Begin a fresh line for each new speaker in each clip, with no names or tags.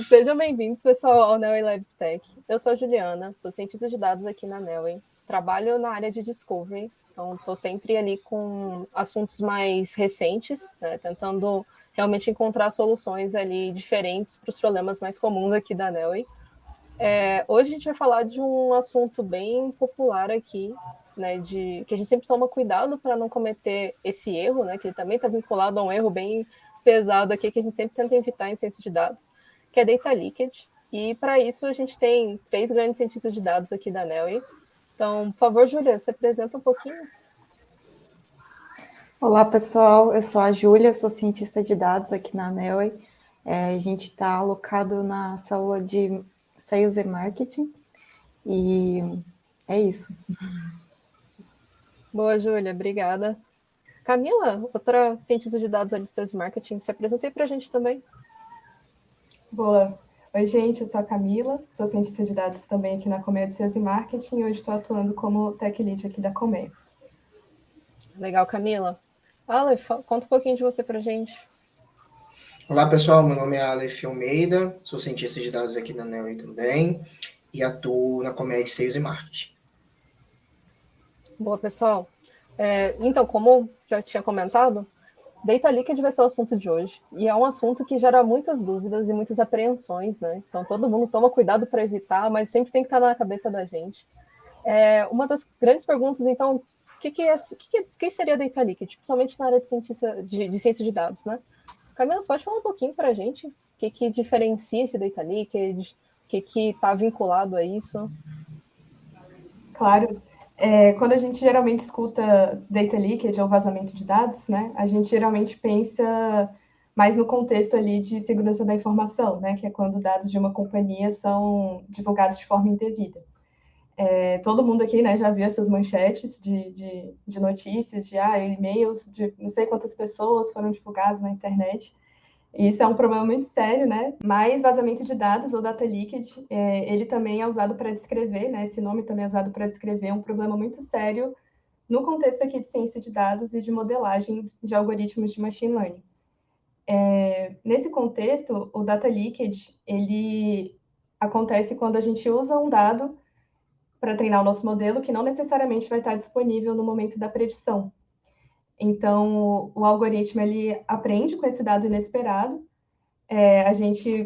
Sejam bem-vindos, pessoal, ao Nelway Labs Tech. Eu sou a Juliana, sou cientista de dados aqui na Nelway. Trabalho na área de Discovery, então estou sempre ali com assuntos mais recentes, né, tentando realmente encontrar soluções ali diferentes para os problemas mais comuns aqui da Nelway. Hoje a gente vai falar de um assunto bem popular aqui, né, que a gente sempre toma cuidado para não cometer esse erro, né, que ele também está vinculado a um erro bem pesado aqui, que a gente sempre tenta evitar em ciência de dados, que é data leakage. E para isso a gente tem 3 grandes cientistas de dados aqui da Nelway. Então, por favor, Júlia, se apresenta um pouquinho.
Olá, pessoal. Eu sou a Júlia, sou cientista de dados aqui na Nelway. A gente está alocado na célula de Sales e Marketing. E é isso.
Boa, Júlia, obrigada. Camila, outra cientista de dados ali de Sales e Marketing, se apresentei para a gente também.
Boa. Oi, gente, eu sou a Camila, sou cientista de dados também aqui na Colmeia de Sales e Marketing e hoje estou atuando como Tech Lead aqui da Colmeia.
Legal, Camila. Aleph, conta um pouquinho de você para a gente.
Olá, pessoal, meu nome é Aleph Almeida, sou cientista de dados aqui na Nelway também e atuo na Colmeia de Sales e Marketing.
Boa, pessoal. Então, como já tinha comentado, data leakage vai ser o assunto de hoje. E é um assunto que gera muitas dúvidas e muitas apreensões, né? Então, todo mundo toma cuidado para evitar, mas sempre tem que estar na cabeça da gente. Uma das grandes perguntas, então, o que seria data leakage? Principalmente na área de ciência de dados, né? Camila, você pode falar um pouquinho para a gente? O que diferencia esse data leakage? O que está vinculado a isso?
Claro. Quando a gente geralmente escuta data leakage ou vazamento de dados, né, a gente geralmente pensa mais no contexto ali de segurança da informação, né, que é quando dados de uma companhia são divulgados de forma indevida. Todo mundo aqui, né, já viu essas manchetes de notícias, e-mails de não sei quantas pessoas foram divulgados na internet. E isso é um problema muito sério, né? Mas vazamento de dados ou data leakage, ele também é usado para descrever, né? Esse nome também é usado para descrever um problema muito sério no contexto aqui de ciência de dados e de modelagem de algoritmos de machine learning. Nesse contexto, o data leakage, ele acontece quando a gente usa um dado para treinar o nosso modelo que não necessariamente vai estar disponível no momento da predição. Então, o algoritmo ele aprende com esse dado inesperado.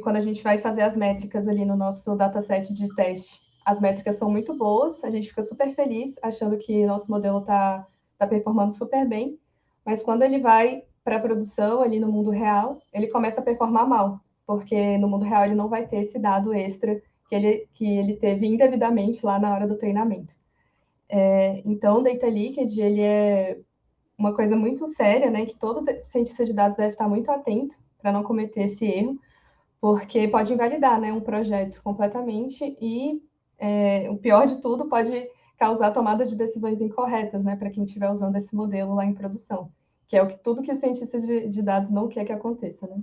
Quando a gente vai fazer as métricas ali no nosso dataset de teste, as métricas são muito boas, a gente fica super feliz, achando que nosso modelo está performando super bem, mas quando ele vai para a produção ali no mundo real, ele começa a performar mal, porque no mundo real ele não vai ter esse dado extra que ele teve indevidamente lá na hora do treinamento. Então, o data leakage, ele é uma coisa muito séria, né, que todo cientista de dados deve estar muito atento para não cometer esse erro, porque pode invalidar, né, um projeto completamente e, o pior de tudo, pode causar tomadas de decisões incorretas, né, para quem estiver usando esse modelo lá em produção, que é tudo que o cientista de dados não quer que aconteça, né?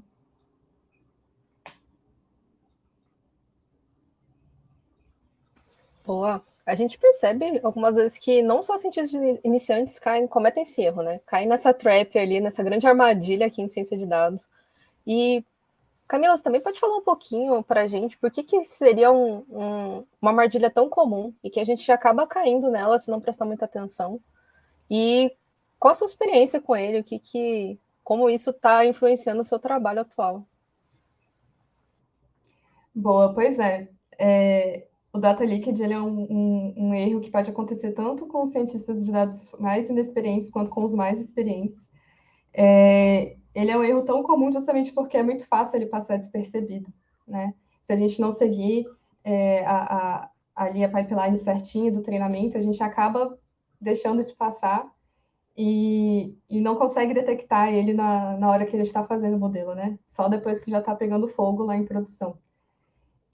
Boa. A gente percebe algumas vezes que não só cientistas iniciantes cometem esse erro, né? Caem nessa trap ali, nessa grande armadilha aqui em ciência de dados. E, Camila, você também pode falar um pouquinho para a gente por que seria uma armadilha tão comum e que a gente acaba caindo nela se não prestar muita atenção? E qual a sua experiência com ele? Como isso está influenciando o seu trabalho atual?
Boa, pois é. O data leakage ele é um erro que pode acontecer tanto com os cientistas de dados mais inexperientes quanto com os mais experientes. Ele é um erro tão comum justamente porque é muito fácil ele passar despercebido, né? Se a gente não seguir ali a pipeline certinha do treinamento, a gente acaba deixando isso passar e não consegue detectar ele na hora que a gente está fazendo o modelo, né? Só depois que já está pegando fogo lá em produção.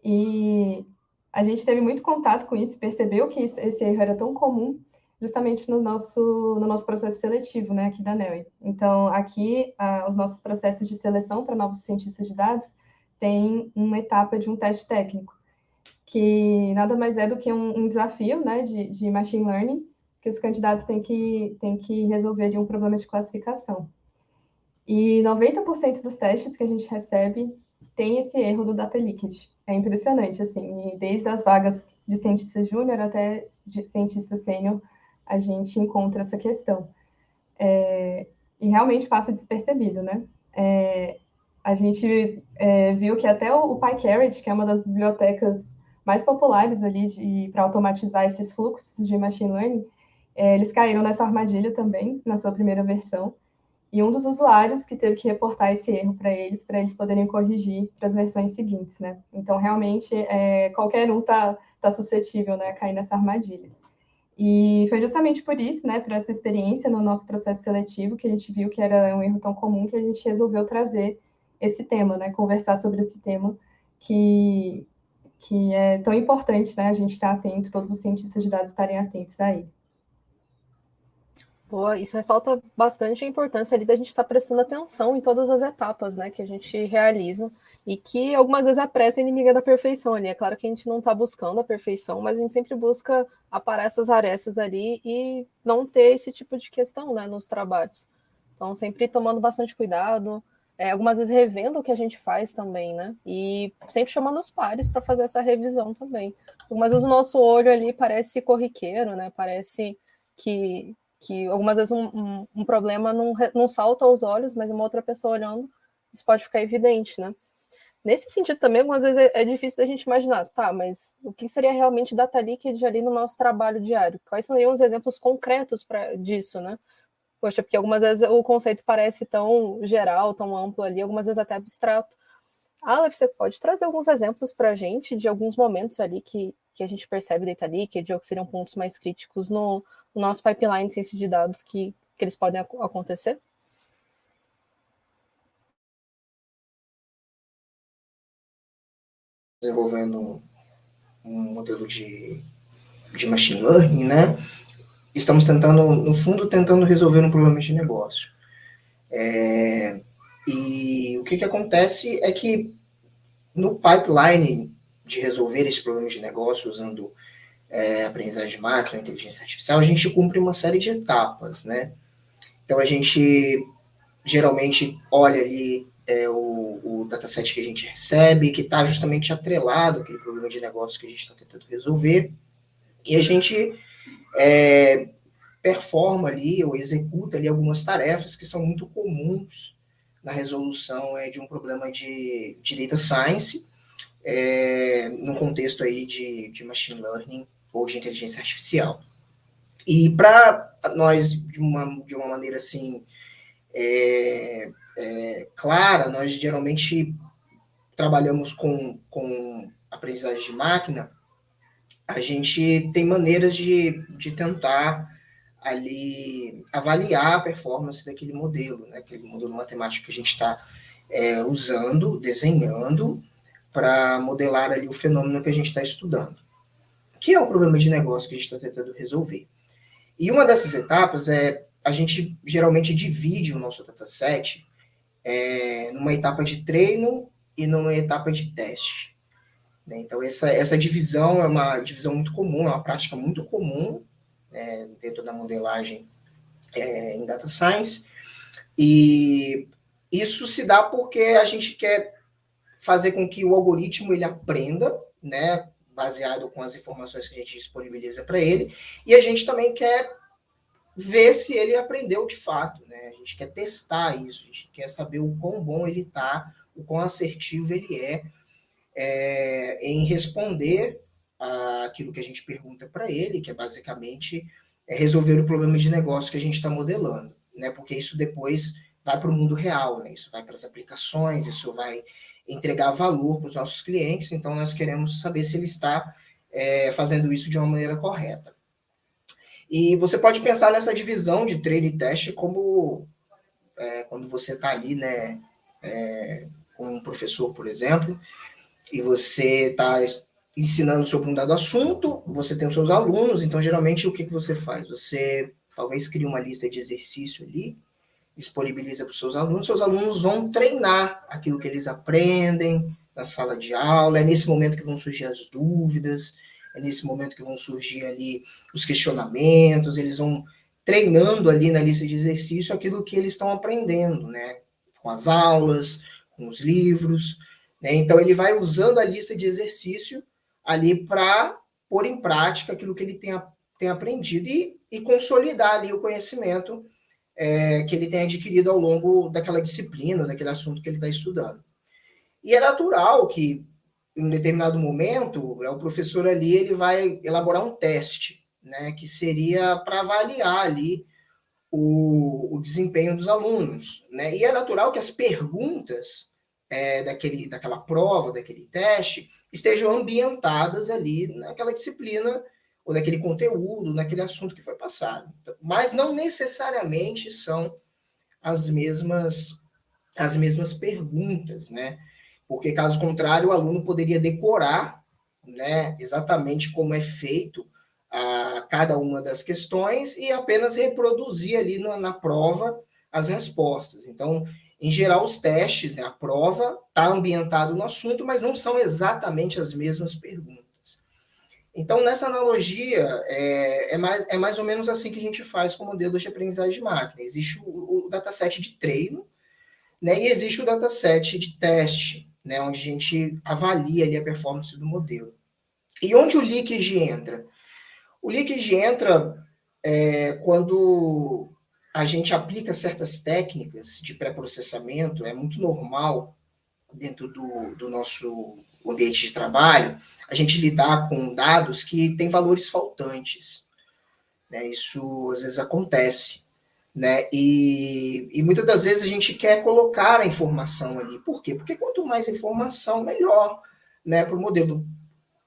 E a gente teve muito contato com isso, percebeu que esse erro era tão comum justamente no nosso processo seletivo, né, aqui da Nelway. Então, aqui, os nossos processos de seleção para novos cientistas de dados tem uma etapa de um teste técnico, que nada mais é do que um desafio, né, de machine learning, que os candidatos têm que resolver ali um problema de classificação. E 90% dos testes que a gente recebe tem esse erro do data leakage. É impressionante, assim, e desde as vagas de cientista júnior até de cientista sênior, a gente encontra essa questão. E realmente passa despercebido, né? A gente viu que até o PyCarrot, que é uma das bibliotecas mais populares ali para automatizar esses fluxos de machine learning, eles caíram nessa armadilha também, na sua primeira versão. E um dos usuários que teve que reportar esse erro para eles poderem corrigir para as versões seguintes, né? Então, realmente, qualquer um tá suscetível, né, a cair nessa armadilha. E foi justamente por isso, né, por essa experiência no nosso processo seletivo, que a gente viu que era um erro tão comum que a gente resolveu trazer esse tema, né, conversar sobre esse tema que é tão importante, né, a gente estar atento, todos os cientistas de dados estarem atentos a ele.
Boa, isso ressalta bastante a importância ali da gente estar prestando atenção em todas as etapas, né, que a gente realiza, e que algumas vezes a pressa é inimiga da perfeição ali. É claro que a gente não está buscando a perfeição, mas a gente sempre busca aparar essas arestas ali e não ter esse tipo de questão, né, nos trabalhos. Então, sempre tomando bastante cuidado, algumas vezes revendo o que a gente faz também, né, e sempre chamando os pares para fazer essa revisão também. Algumas vezes o nosso olho ali parece corriqueiro, né, parece que algumas vezes um problema não salta aos olhos, mas uma outra pessoa olhando, isso pode ficar evidente, né? Nesse sentido também, algumas vezes é difícil da gente imaginar, tá, mas o que seria realmente data leakage ali no nosso trabalho diário? Quais seriam os exemplos concretos disso, né? Poxa, porque algumas vezes o conceito parece tão geral, tão amplo ali, algumas vezes até abstrato. Aleph, você pode trazer alguns exemplos para a gente de alguns momentos ali que a gente percebe data leakage, ou que seriam pontos mais críticos no nosso pipeline de ciência de dados que eles podem acontecer?
Desenvolvendo um modelo de machine learning, né? Estamos no fundo, tentando resolver um problema de negócio. E o que acontece é que no pipeline de resolver esse problema de negócio usando aprendizagem de máquina, inteligência artificial, a gente cumpre uma série de etapas, né? Então, a gente geralmente olha ali o dataset que a gente recebe, que está justamente atrelado àquele problema de negócio que a gente está tentando resolver, e a gente performa ali ou executa ali algumas tarefas que são muito comuns na resolução de um problema de data science, num contexto aí de machine learning ou de inteligência artificial. E para nós, de uma maneira assim, clara, nós geralmente trabalhamos com aprendizagem de máquina, a gente tem maneiras de tentar ali avaliar a performance daquele modelo, né, aquele modelo matemático que a gente está usando, desenhando, para modelar ali o fenômeno que a gente está estudando, que é o problema de negócio que a gente está tentando resolver. E uma dessas etapas a gente geralmente divide o nosso dataset numa etapa de treino e numa etapa de teste. Né? Então, essa divisão é uma divisão muito comum, é uma prática muito comum dentro da modelagem em data science, e isso se dá porque a gente quer fazer com que o algoritmo ele aprenda, né, baseado com as informações que a gente disponibiliza para ele, e a gente também quer ver se ele aprendeu de fato, né? A gente quer testar isso, a gente quer saber o quão bom ele está, o quão assertivo ele em responder aquilo que a gente pergunta para ele, que é basicamente resolver o problema de negócio que a gente está modelando, né? Porque isso depois vai para o mundo real, né? Isso vai para as aplicações, isso vai entregar valor para os nossos clientes, então nós queremos saber se ele está fazendo isso de uma maneira correta. E você pode pensar nessa divisão de treino e teste como quando você está ali, né, com um professor, por exemplo, e você está ensinando sobre um dado assunto, você tem os seus alunos, então geralmente o que você faz? Você talvez cria uma lista de exercício ali, disponibiliza para os seus alunos vão treinar aquilo que eles aprendem na sala de aula, é nesse momento que vão surgir as dúvidas, é nesse momento que vão surgir ali os questionamentos, eles vão treinando ali na lista de exercício aquilo que eles estão aprendendo, né? Com as aulas, com os livros, né? Então, ele vai usando a lista de exercício ali para pôr em prática aquilo que ele tem aprendido e consolidar ali o conhecimento que ele tem adquirido ao longo daquela disciplina, daquele assunto que ele está estudando. E é natural que, em um determinado momento, o professor ali ele vai elaborar um teste, né, que seria para avaliar ali o desempenho dos alunos, né? E é natural que as perguntas daquela prova, daquele teste, estejam ambientadas ali naquela disciplina ou naquele conteúdo, naquele assunto que foi passado. Mas não necessariamente são as mesmas perguntas, né? Porque, caso contrário, o aluno poderia decorar, né, exatamente como é feito cada uma das questões e apenas reproduzir ali na prova as respostas. Então, em geral, os testes, né, a prova está ambientado no assunto, mas não são exatamente as mesmas perguntas. Então, nessa analogia, é mais ou menos assim que a gente faz com modelos de aprendizagem de máquina. Existe o dataset de treino, né, e existe o dataset de teste, né, onde a gente avalia ali a performance do modelo. E onde o leakage entra? O leakage entra quando a gente aplica certas técnicas de pré-processamento. É muito normal dentro do nosso ambiente de trabalho a gente lidar com dados que têm valores faltantes, né? Isso às vezes acontece, né? E muitas das vezes a gente quer colocar a informação ali. Por quê? Porque quanto mais informação, melhor, né, para o modelo.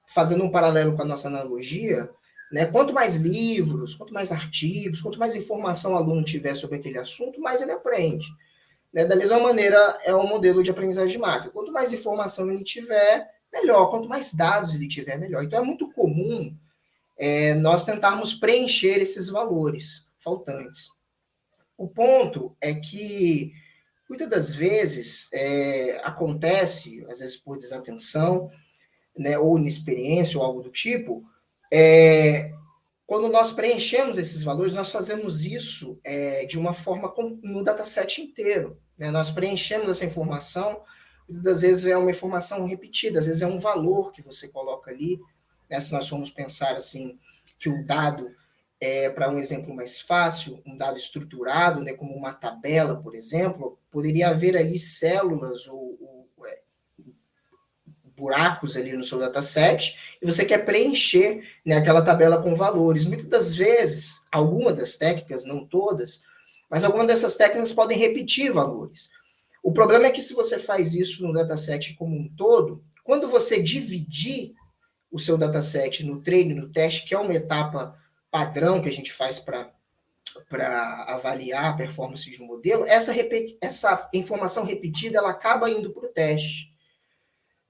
Fazendo um paralelo com a nossa analogia, né, quanto mais livros, quanto mais artigos, quanto mais informação o aluno tiver sobre aquele assunto, mais ele aprende. Né? Da mesma maneira, é um modelo de aprendizagem de máquina. Quanto mais informação ele tiver, melhor. Quanto mais dados ele tiver, melhor. Então, é muito comum nós tentarmos preencher esses valores faltantes. O ponto é que, muitas das vezes, acontece, às vezes por desatenção, né, ou inexperiência ou algo do tipo, quando nós preenchemos esses valores, nós fazemos isso de uma forma no dataset inteiro. Né? Nós preenchemos essa informação, muitas vezes é uma informação repetida, às vezes é um valor que você coloca ali. Né? Se nós formos pensar assim, que o dado, para um exemplo mais fácil, um dado estruturado, né, como uma tabela, por exemplo, poderia haver ali células ou buracos ali no seu dataset, e você quer preencher, né, aquela tabela com valores. Muitas das vezes, algumas das técnicas, não todas, mas algumas dessas técnicas podem repetir valores. O problema é que se você faz isso no dataset como um todo, quando você dividir o seu dataset no treino e no teste, que é uma etapa padrão que a gente faz para avaliar a performance de um modelo, essa informação repetida ela acaba indo para o teste.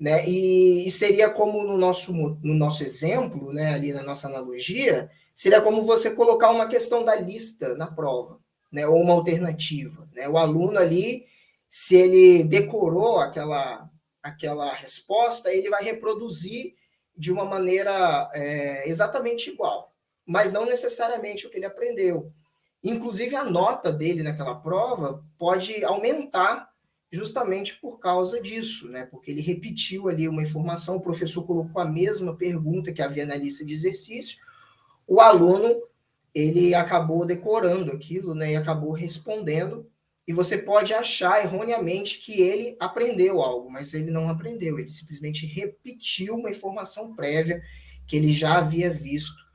Né? E seria como no nosso exemplo, né, ali na nossa analogia, seria como você colocar uma questão da lista na prova, né, ou uma alternativa. Né? O aluno ali, se ele decorou aquela resposta, ele vai reproduzir de uma maneira exatamente igual, mas não necessariamente o que ele aprendeu. Inclusive, a nota dele naquela prova pode aumentar justamente por causa disso, né? Porque ele repetiu ali uma informação, o professor colocou a mesma pergunta que havia na lista de exercício, o aluno, ele acabou decorando aquilo, né? E acabou respondendo, e você pode achar erroneamente que ele aprendeu algo, mas ele não aprendeu, ele simplesmente repetiu uma informação prévia que ele já havia visto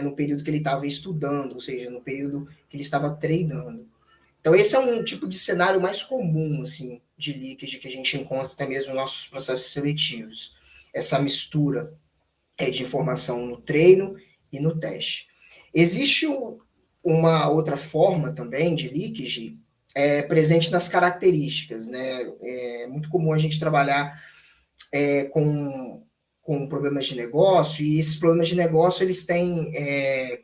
no período que ele estava estudando, ou seja, no período que ele estava treinando. Então, esse é um tipo de cenário mais comum, assim, de leakage que a gente encontra até mesmo nos nossos processos seletivos. Essa mistura de informação no treino e no teste. Existe uma outra forma também de leakage presente nas características, né? É muito comum a gente trabalhar com problemas de negócio, e esses problemas de negócio, eles têm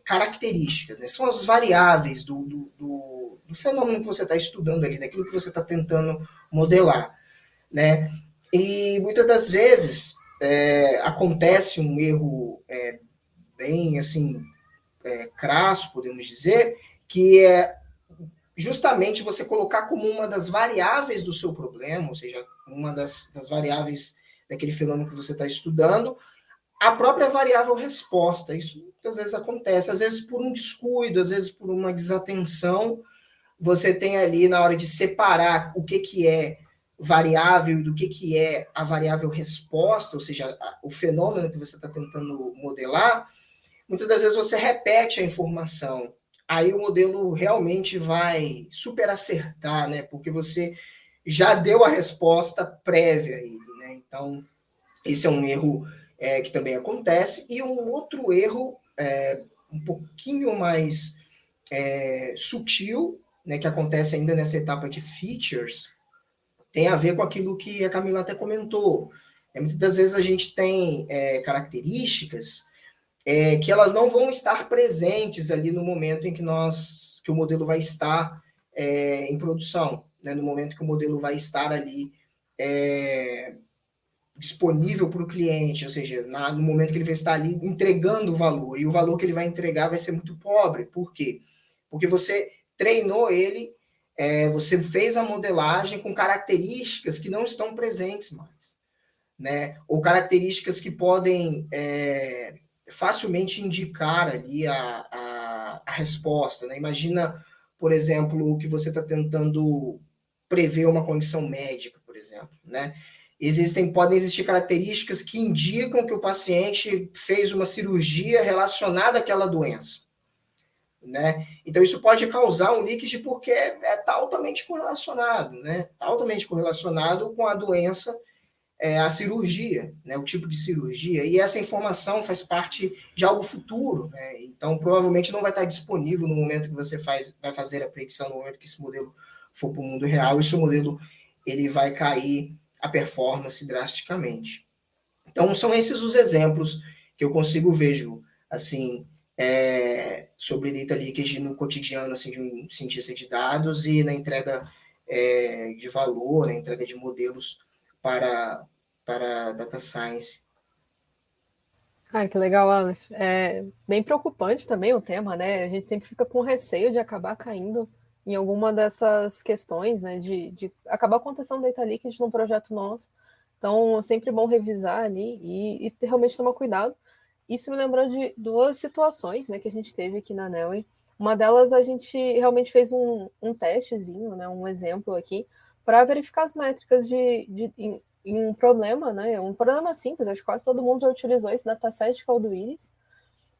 características, né? São as variáveis do fenômeno que você está estudando ali, daquilo que você está tentando modelar, né? E muitas das vezes acontece um erro bem, assim, crasso, podemos dizer, que justamente você colocar como uma das variáveis do seu problema, ou seja, uma das variáveis daquele fenômeno que você está estudando, a própria variável resposta. Isso muitas vezes acontece, às vezes por um descuido, às vezes por uma desatenção. Você tem ali, na hora de separar o que é variável do que é a variável resposta, ou seja, o fenômeno que você está tentando modelar, muitas das vezes você repete a informação. Aí o modelo realmente vai super acertar, né? Porque você já deu a resposta prévia a ele, né? Então, esse é um erro que também acontece. E um outro erro um pouquinho mais sutil, né, que acontece ainda nessa etapa de features, tem a ver com aquilo que a Camila até comentou. Muitas das vezes a gente tem características que elas não vão estar presentes ali no momento em que o modelo vai estar em produção, né, no momento que o modelo vai estar ali disponível para o cliente, ou seja, no momento que ele vai estar ali entregando o valor, e o valor que ele vai entregar vai ser muito pobre. Por quê? Porque você treinou ele, você fez a modelagem com características que não estão presentes mais, né? Ou características que podem facilmente indicar ali a resposta, né? Imagina, por exemplo, que você está tentando prever uma condição médica, por exemplo, né? Podem existir características que indicam que o paciente fez uma cirurgia relacionada àquela doença, né? Então, isso pode causar um leakage porque está altamente correlacionado, né? Tá altamente correlacionado com a doença, a cirurgia, né? O tipo de cirurgia. E essa informação faz parte de algo futuro, né? Então, provavelmente não vai estar disponível no momento que você vai fazer a predição, no momento que esse modelo for para o mundo real, e seu modelo ele vai cair a performance drasticamente. Então, são esses os exemplos que eu consigo ver, Ju, assim, sobre data leakage no cotidiano, assim, de um cientista de dados e na entrega de valor, na entrega de modelos para data science.
Que legal, Aleph. É bem preocupante também o tema, né? A gente sempre fica com receio de acabar caindo em alguma dessas questões, né? De acabar acontecendo data leakage num projeto nosso. Então, é sempre bom revisar ali e realmente tomar cuidado. Isso me lembrou de duas situações, né, que a gente teve aqui na Nelway. Uma delas, a gente realmente fez um testezinho, né, um exemplo aqui, para verificar as métricas em um problema, né, um problema simples, acho que quase todo mundo já utilizou esse dataset, que é o do Iris,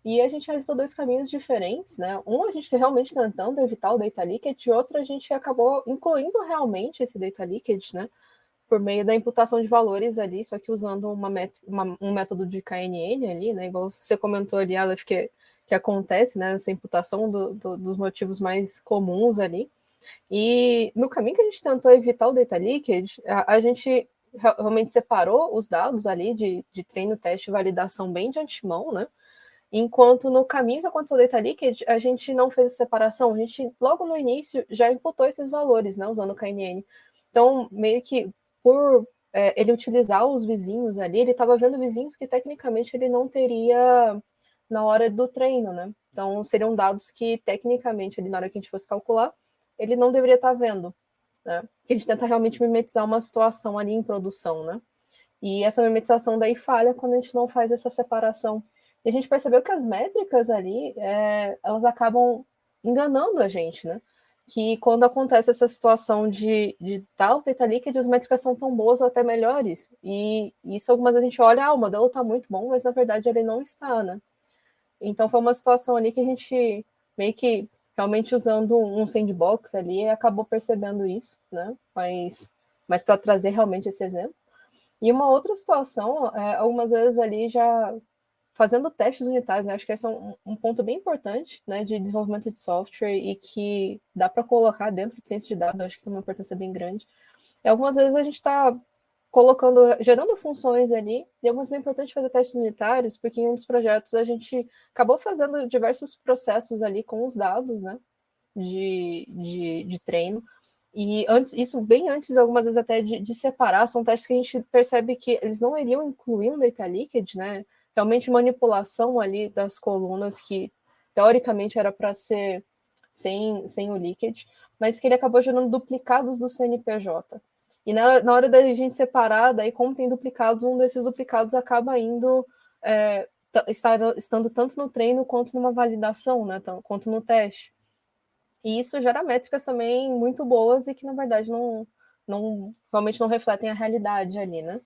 e a gente realizou dois caminhos diferentes, né, um a gente realmente tentando evitar o data leakage, e outro a gente acabou incluindo realmente esse data leakage, né, por meio da imputação de valores ali, só que usando um método de KNN ali, né, igual você comentou ali, Aleph, que acontece, né, essa imputação dos motivos mais comuns ali. E no caminho que a gente tentou evitar o data leakage, a gente realmente separou os dados ali de treino, teste e validação bem de antemão, né, enquanto no caminho que aconteceu o data leakage, a gente não fez a separação, a gente logo no início já imputou esses valores, né, usando o KNN. Então, meio que por ele utilizar os vizinhos ali, ele estava vendo vizinhos que tecnicamente ele não teria na hora do treino, né? Então, seriam dados que tecnicamente, ali, na hora que a gente fosse calcular, ele não deveria estar vendo, né? Porque a gente tenta realmente mimetizar uma situação ali em produção, né? E essa mimetização daí falha quando a gente não faz essa separação. E a gente percebeu que as métricas ali, elas acabam enganando a gente, né? Que quando acontece essa situação de tal data leakage, as métricas são tão boas ou até melhores. E isso algumas vezes a gente olha, o modelo está muito bom, mas na verdade ele não está, né? Então foi uma situação ali que a gente meio que realmente usando um sandbox ali acabou percebendo isso, né? Mas para trazer realmente esse exemplo. E uma outra situação, algumas vezes ali já fazendo testes unitários, né? Acho que esse é um ponto bem importante, né, de desenvolvimento de software e que dá para colocar dentro de ciência de dados, acho que tem uma importância bem grande. E algumas vezes a gente está gerando funções ali, e algumas vezes é importante fazer testes unitários, porque em um dos projetos a gente acabou fazendo diversos processos ali com os dados, né, de treino, e isso bem antes, algumas vezes até de separar, são testes que a gente percebe que eles não iriam incluir um data leakage, né, realmente manipulação ali das colunas que teoricamente era para ser sem o leakage, mas que ele acabou gerando duplicados do CNPJ. E na hora da gente separar, daí como tem duplicados, um desses duplicados acaba indo, estando tanto no treino quanto numa validação, né, quanto no teste. E isso gera métricas também muito boas e que, na verdade, realmente não refletem a realidade ali, né?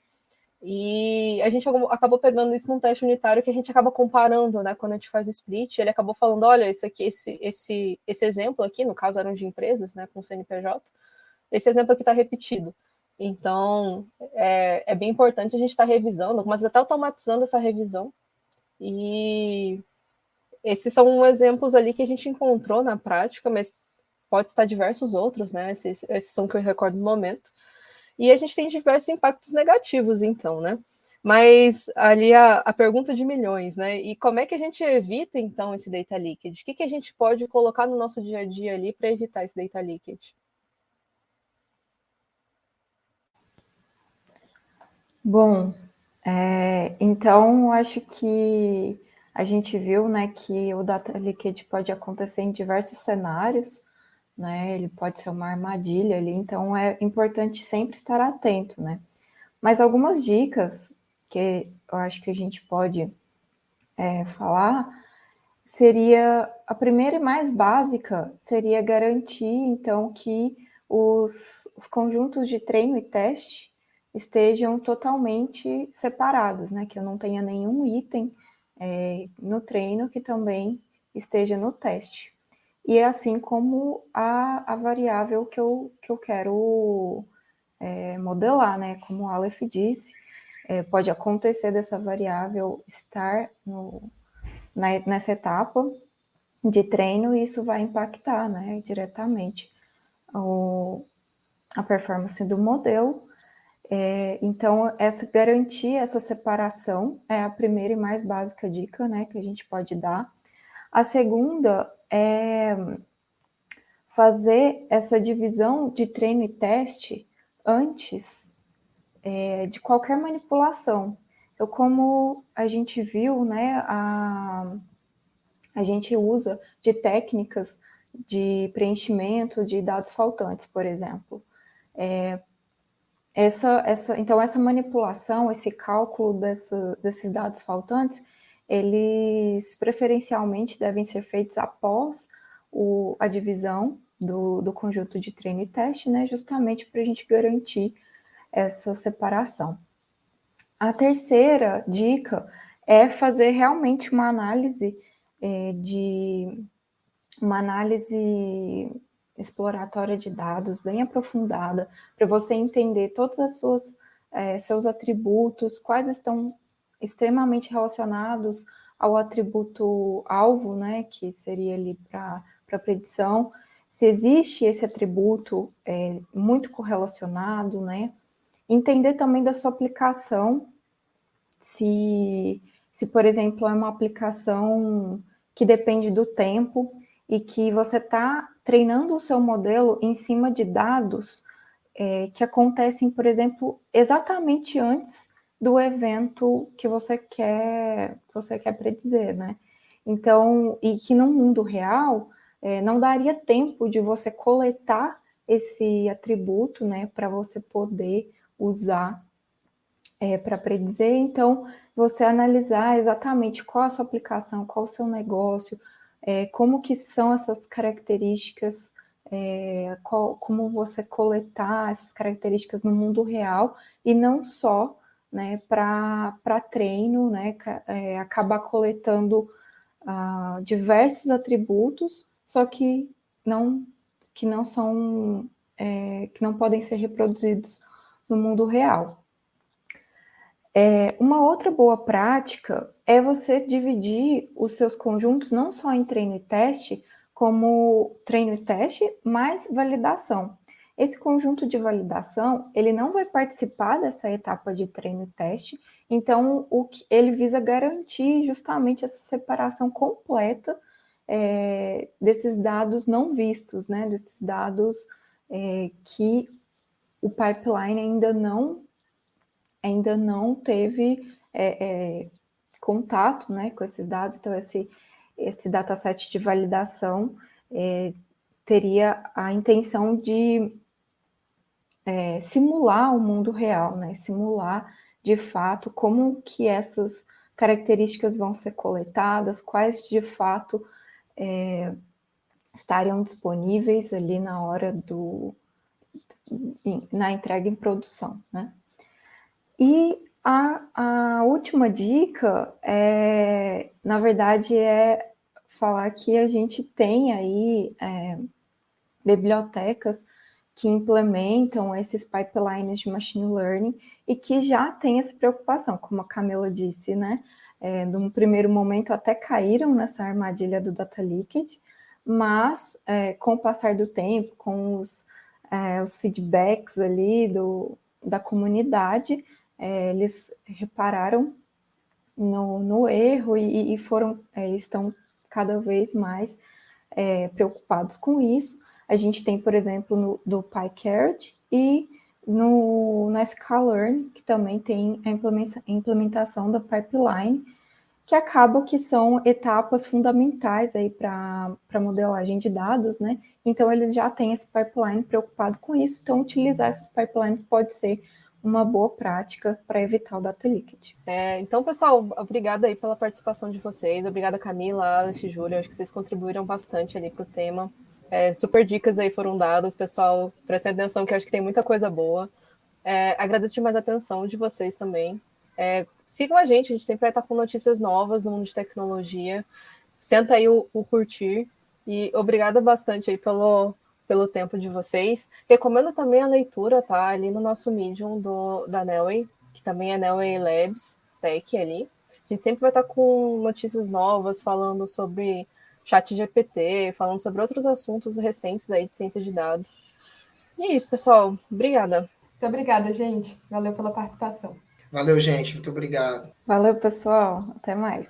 E a gente acabou pegando isso num teste unitário que a gente acaba comparando, né? Quando a gente faz o split, ele acabou falando, olha, isso aqui, esse exemplo aqui, no caso eram de empresas, né, com CNPJ, esse exemplo aqui está repetido. Então, é bem importante a gente estar revisando, mas até automatizando essa revisão. E esses são exemplos ali que a gente encontrou na prática, mas pode estar diversos outros, né? Esses são que eu recordo no momento. E a gente tem diversos impactos negativos, então, né? Mas ali a pergunta de milhões, né? E como é que a gente evita, então, esse data leakage? O que a gente pode colocar no nosso dia a dia ali para evitar esse data leakage?
Bom, então acho que a gente viu, né, que o data leakage pode acontecer em diversos cenários, né? Ele pode ser uma armadilha ali, então é importante sempre estar atento, né? Mas algumas dicas que eu acho que a gente pode falar seria a primeira e mais básica seria garantir então que os conjuntos de treino e teste estejam totalmente separados, né? Que eu não tenha nenhum item no treino que também esteja no teste. E é assim como a variável que eu quero modelar, né? Como o Aleph disse, pode acontecer dessa variável estar nessa etapa de treino e isso vai impactar, né, diretamente a performance do modelo. Então, garantir essa separação é a primeira e mais básica dica, né, que a gente pode dar. A segunda é fazer essa divisão de treino e teste antes de qualquer manipulação. Então, como a gente viu, né, a gente usa de técnicas de preenchimento de dados faltantes, por exemplo. Então, essa manipulação, esse cálculo desses dados faltantes, eles preferencialmente devem ser feitos após a divisão do conjunto de treino e teste, né, justamente para a gente garantir essa separação. A terceira dica é fazer realmente uma análise exploratória de dados bem aprofundada, para você entender todos seus atributos, quais estão extremamente relacionados ao atributo alvo, né, que seria ali para predição, se existe esse atributo muito correlacionado, né, entender também da sua aplicação, se, por exemplo, é uma aplicação que depende do tempo e que você está treinando o seu modelo em cima de dados que acontecem, por exemplo, exatamente antes do evento que você quer predizer, né? Então, e que no mundo real não daria tempo de você coletar esse atributo, né, para você poder usar para predizer. Então, você analisar exatamente qual a sua aplicação, qual o seu negócio, como que são essas características, como você coletar essas características no mundo real e não só, né, para treino, né, acabar coletando diversos atributos, só que não são, que não podem ser reproduzidos no mundo real. Uma outra boa prática é você dividir os seus conjuntos não só em treino e teste, como treino e teste, mais validação. Esse conjunto de validação, ele não vai participar dessa etapa de treino e teste, então ele visa garantir justamente essa separação completa desses dados não vistos, né? Desses dados que o pipeline ainda não teve contato, né, com esses dados. Então, esse dataset de validação teria a intenção de simular o mundo real, né? Simular, de fato, como que essas características vão ser coletadas, quais, de fato, estariam disponíveis ali na hora na entrega em produção, né? E a última dica, na verdade, é falar que a gente tem aí bibliotecas que implementam esses pipelines de machine learning e que já têm essa preocupação, como a Camila disse, né? Num primeiro momento até caíram nessa armadilha do data leakage, mas com o passar do tempo, com os feedbacks ali da comunidade, eles repararam no erro e estão cada vez mais preocupados com isso. A gente tem, por exemplo, do PyCaret e na sklearn, que também tem a implementação da pipeline, que acaba que são etapas fundamentais aí para modelagem de dados, né? Então, eles já têm esse pipeline preocupado com isso, então utilizar essas pipelines pode ser uma boa prática para evitar o data leakage.
Então, pessoal, obrigada aí pela participação de vocês. Obrigada, Camila, Aleph, Júlia. Acho que vocês contribuíram bastante ali para o tema. Super dicas aí foram dadas, pessoal. Prestem atenção que eu acho que tem muita coisa boa. Agradeço demais a atenção de vocês também. Sigam a gente sempre vai estar com notícias novas no mundo de tecnologia. Senta aí o curtir. E obrigada bastante aí pelo tempo de vocês. Recomendo também a leitura, tá? Ali no nosso Medium da Nelway, que também é Nelway Labs Tech ali. A gente sempre vai estar com notícias novas, falando sobre ChatGPT, falando sobre outros assuntos recentes aí de ciência de dados. E é isso, pessoal. Obrigada.
Muito obrigada, gente. Valeu pela participação.
Valeu, gente. Muito obrigado.
Valeu, pessoal. Até mais.